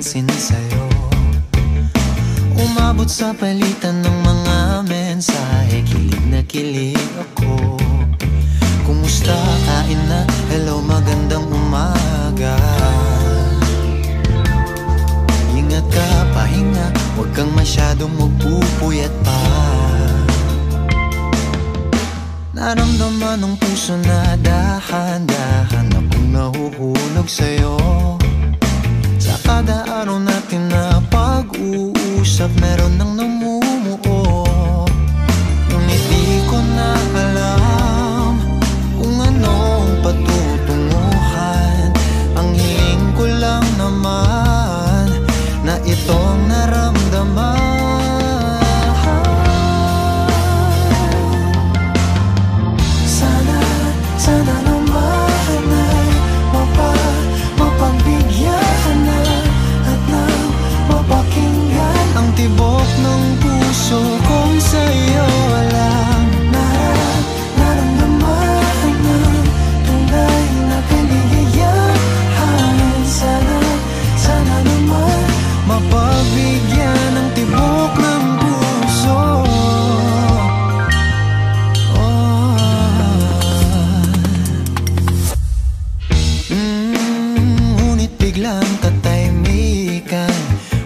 napansin sa'yo. Umabot sa palitan ng mga mensahe, kilig na kilig ako. Kumusta, kain na, hello, magandang umaga. Ingat ka, pahinga, huwag kang masyadong magpupuyat pa. Naramdaman ng puso na dahan-dahan akong nahuhulog sa'yo. Sa kada araw natin na pag-uusap, meron nang namumuo. Ngunit di ko na alam kung anong patutunguhan. Ang hiling ko lang naman na itong naramdaman. Sana naman ay mapagbigyan na at nang mapakinggan ang tibok ng puso kong sa'yo lang naramdaman ng tunay na kaligayahan. Sana naman mapagbigyan ang tibok ng puso. Biglang katahimikan,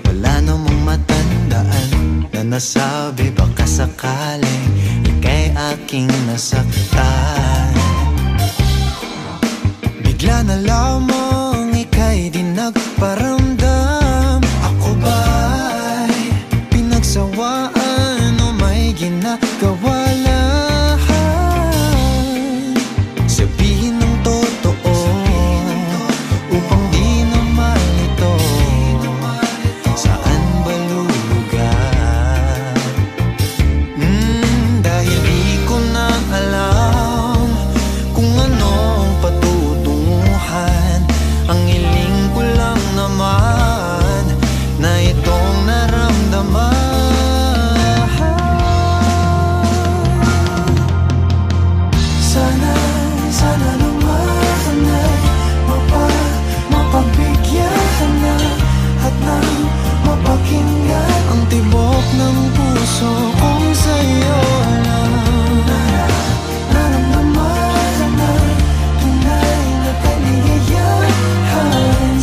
wala namang matandaan na nasabi baka sakaling ika'y aking nasaktan. Bigla na lamang ika'y di nagparamdam. Ako ba'y pinagsawaan o may ginagawa lang? Sabihin ng totoo upang di mapakinggan ang tibok ng puso kung sa'yo lang naramdaman na tunay na kaligayahan.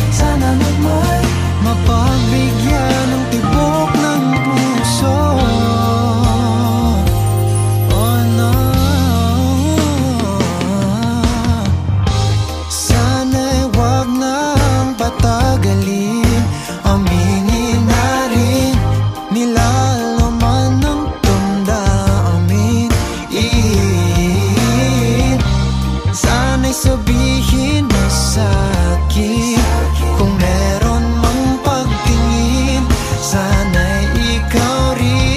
Sana naman mapagbigyan ng tibok ng puso. Oh no, sana'y wag nang patagalin. Aminin na rin nilalaman ng damdamin. Sana'y sabihin mo sa'kin kung meron mang pagtingin. Sana'y ikaw rin.